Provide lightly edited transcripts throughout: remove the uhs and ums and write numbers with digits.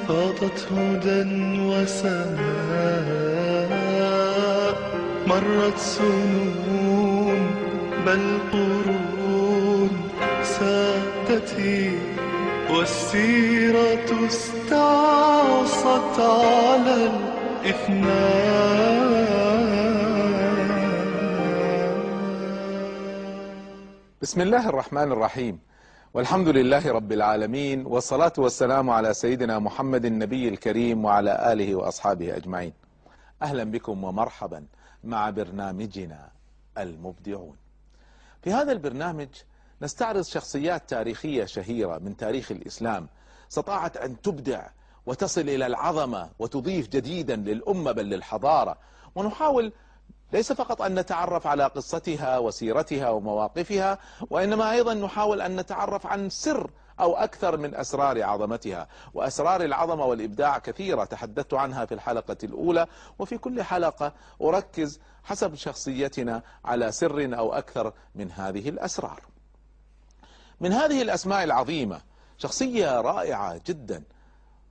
فاضت هدى وسماء، مرت سنون بل قرون سادتي، والسيرة استعصت على الإفناء. بسم الله الرحمن الرحيم، والحمد لله رب العالمين، والصلاة والسلام على سيدنا محمد النبي الكريم وعلى آله وأصحابه أجمعين. أهلا بكم ومرحبا مع برنامجنا المبدعون. في هذا البرنامج نستعرض شخصيات تاريخية شهيرة من تاريخ الإسلام استطاعت أن تبدع وتصل إلى العظمة وتضيف جديدا للأمة بل للحضارة، ونحاول ليس فقط أن نتعرف على قصتها وسيرتها ومواقفها، وإنما أيضا نحاول أن نتعرف عن سر أو أكثر من أسرار عظمتها. وأسرار العظمة والإبداع كثيرة تحدثت عنها في الحلقة الأولى، وفي كل حلقة أركز حسب شخصيتنا على سر أو أكثر من هذه الأسرار. من هذه الأسماء العظيمة شخصية رائعة جدا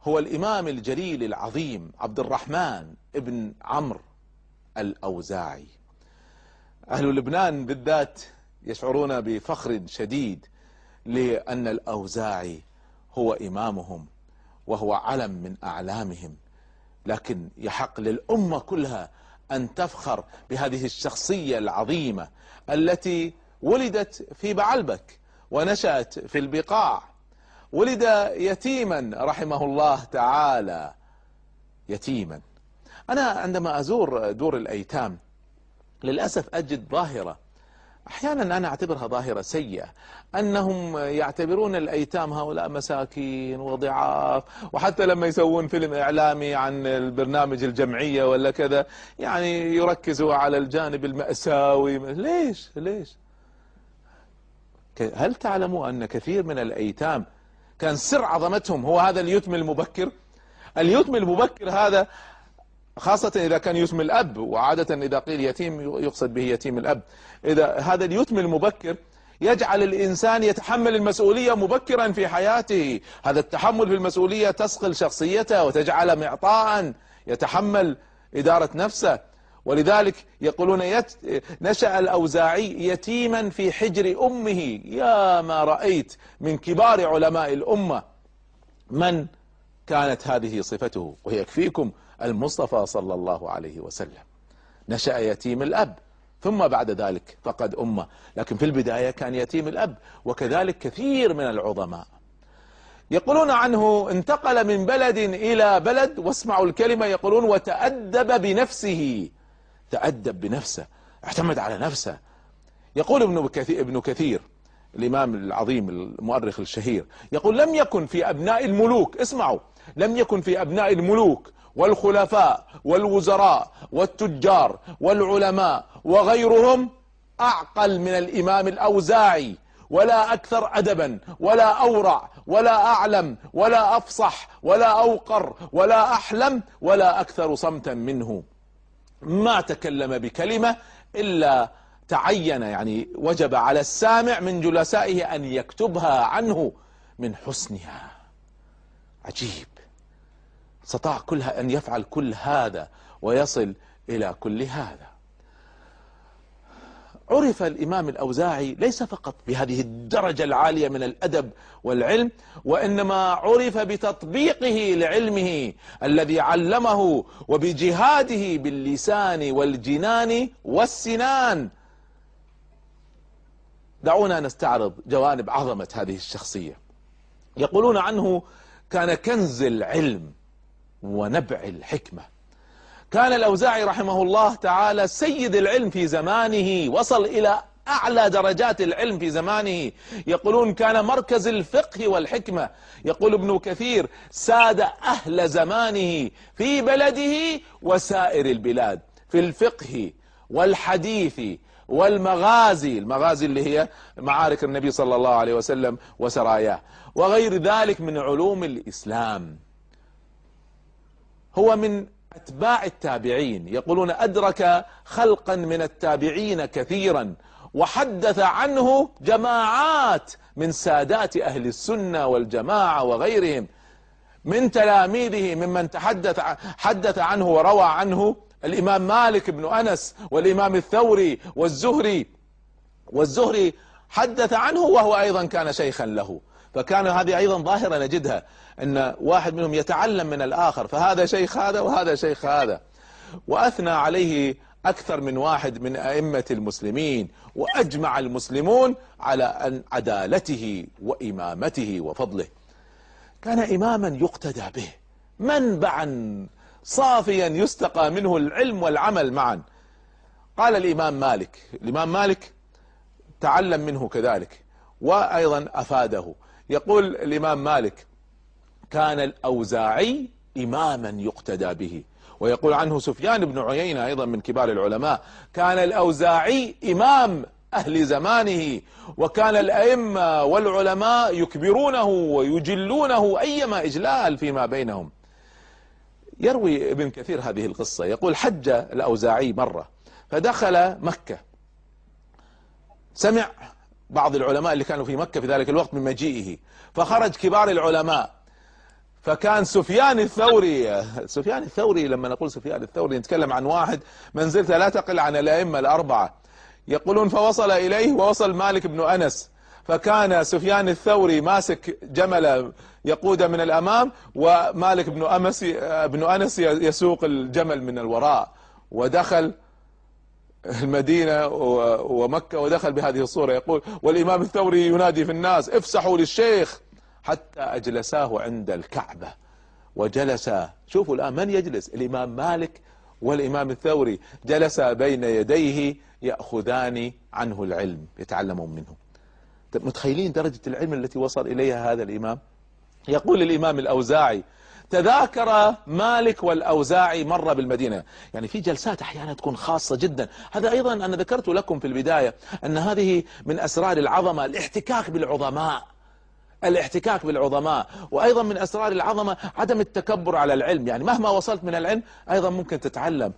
هو الإمام الجليل العظيم عبد الرحمن ابن عمرو الأوزاعي. أهل لبنان بالذات يشعرون بفخر شديد لأن الأوزاعي هو إمامهم وهو علم من أعلامهم، لكن يحق للأمة كلها أن تفخر بهذه الشخصية العظيمة التي ولدت في بعلبك ونشأت في البقاع. ولد يتيما رحمه الله تعالى، يتيما. أنا عندما أزور دور الأيتام للأسف أجد ظاهرة أحيانا أنا أعتبرها ظاهرة سيئة، أنهم يعتبرون الأيتام هؤلاء مساكين وضعاف، وحتى لما يسوون فيلم إعلامي عن البرنامج الجمعية ولا كذا يعني يركزوا على الجانب المأساوي. ليش؟ هل تعلموا أن كثير من الأيتام كان سر عظمتهم هو هذا اليتم المبكر؟ اليتم المبكر هذا خاصة إذا كان يتم الأب، وعادة إذا قيل يتيم يقصد به يتيم الأب. إذا هذا اليتم المبكر يجعل الإنسان يتحمل المسؤولية مبكرا في حياته. هذا التحمل في المسؤولية تصقل شخصيته وتجعل معطاء يتحمل إدارة نفسه. ولذلك يقولون نشأ الأوزاعي يتيما في حجر أمه. يا ما رأيت من كبار علماء الأمة من كانت هذه صفته، ويكفيكم المصطفى صلى الله عليه وسلم نشأ يتيم الأب، ثم بعد ذلك فقد أمه، لكن في البداية كان يتيم الأب. وكذلك كثير من العظماء يقولون عنه انتقل من بلد إلى بلد، واسمعوا الكلمة، يقولون وتأدب بنفسه. تأدب بنفسه، اعتمد على نفسه. يقول ابن كثير الإمام العظيم المؤرخ الشهير، يقول لم يكن في أبناء الملوك، اسمعوا، لم يكن في أبناء الملوك والخلفاء والوزراء والتجار والعلماء وغيرهم أعقل من الإمام الأوزاعي، ولا أكثر أدبا ولا أورع ولا أعلم ولا أفصح ولا أوقر ولا أحلم ولا أكثر صمتا منه. ما تكلم بكلمة إلا تعين، يعني وجب على السامع من جلسائه أن يكتبها عنه من حسنها. عجيب، استطاع كلها أن يفعل كل هذا ويصل إلى كل هذا. عرف الإمام الأوزاعي ليس فقط بهذه الدرجة العالية من الأدب والعلم، وإنما عرف بتطبيقه لعلمه الذي علمه وبجهاده باللسان والجنان والسنان. دعونا نستعرض جوانب عظمة هذه الشخصية. يقولون عنه كان كنز العلم ونبع الحكمة. كان الأوزاعي رحمه الله تعالى سيد العلم في زمانه، وصل إلى أعلى درجات العلم في زمانه. يقولون كان مركز الفقه والحكمة. يقول ابن كثير ساد أهل زمانه في بلده وسائر البلاد في الفقه والحديث والمغازي، المغازي اللي هي معارك النبي صلى الله عليه وسلم وسراياه، وغير ذلك من علوم الإسلام. هو من أتباع التابعين، يقولون أدرك خلقا من التابعين كثيرا، وحدث عنه جماعات من سادات أهل السنة والجماعة وغيرهم. من تلاميذه ممن حدث عنه وروى عنه الإمام مالك بن أنس والإمام الثوري والزهري حدث عنه وهو أيضا كان شيخا له. فكان هذه أيضا ظاهرة نجدها، أن واحد منهم يتعلم من الآخر، فهذا شيخ هذا وهذا شيخ هذا. وأثنى عليه أكثر من واحد من أئمة المسلمين، وأجمع المسلمون على عدالته وإمامته وفضله. كان إماما يقتدى به، منبعا صافيا يستقى منه العلم والعمل معا. قال الإمام مالك تعلم منه كذلك وأيضا أفاده. يقول الإمام مالك: كان الأوزاعي إماما يقتدى به. ويقول عنه سفيان بن عيينة أيضا من كبار العلماء: كان الأوزاعي إمام أهل زمانه، وكان الأئمة والعلماء يكبرونه ويجلونه أيما إجلال فيما بينهم. يروي ابن كثير هذه القصة، يقول: حج الأوزاعي مرة فدخل مكة، سمع بعض العلماء اللي كانوا في مكة في ذلك الوقت من مجيئه، فخرج كبار العلماء، فكان سفيان الثوري لما نقول سفيان الثوري نتكلم عن واحد منزلته لا تقل عن الأئمة الأربعة. يقولون: فوصل إليه ووصل مالك بن أنس، فكان سفيان الثوري ماسك جمل يقود من الأمام، ومالك بن أنس يسوق الجمل من الوراء، ودخل المدينة ومكة ودخل بهذه الصورة. يقول: والإمام الثوري ينادي في الناس: افسحوا للشيخ، حتى أجلساه عند الكعبة وجلس. شوفوا الآن من يجلس؟ الإمام مالك والإمام الثوري جلس بين يديه يأخذان عنه العلم، يتعلمون منه. متخيلين درجة العلم التي وصل إليها هذا الإمام؟ يقول الإمام الأوزاعي: تذاكر مالك والأوزاعي مرة بالمدينة. يعني في جلسات أحيانا تكون خاصة جدا. هذا أيضا أنا ذكرت لكم في البداية أن هذه من أسرار العظمة، الاحتكاك بالعظماء. وأيضا من أسرار العظمة عدم التكبر على العلم. يعني مهما وصلت من العلم أيضا ممكن تتعلم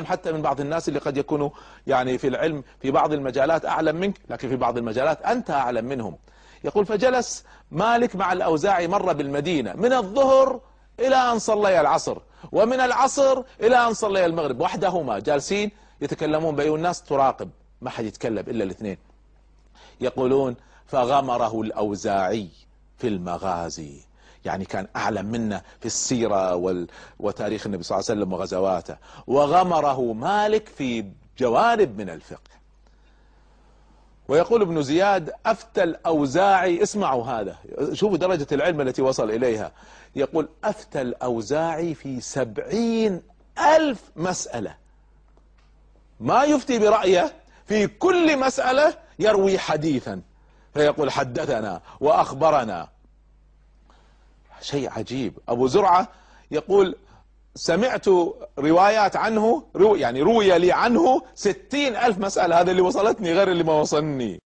حتى من بعض الناس اللي قد يكونوا يعني في العلم في بعض المجالات أعلم منك، لكن في بعض المجالات أنت أعلم منهم. يقول: فجلس مالك مع الأوزاعي مرة بالمدينة من الظهر إلى أن صلي العصر، ومن العصر إلى أن صلي المغرب، وحدهما جالسين يتكلمون بين الناس تراقب، ما حد يتكلم إلا الاثنين. يقولون: فغمره الأوزاعي في المغازي، يعني كان أعلم منا في السيرة وتاريخ النبي صلى الله عليه وسلم وغزواته، وغمره مالك في جوانب من الفقه. ويقول ابن زياد: أفتى الأوزاعي، اسمعوا هذا، شوفوا درجة العلم التي وصل إليها. يقول: أفتى الأوزاعي في 70,000 مسألة، ما يفتي برأيه، في كل مسألة يروي حديثا، فيقول: حدثنا وأخبرنا. شيء عجيب. أبو زرعة يقول: سمعت روايات عنه، يعني روي لي عنه 60,000 مسألة، هذا اللي وصلتني غير اللي ما وصلني.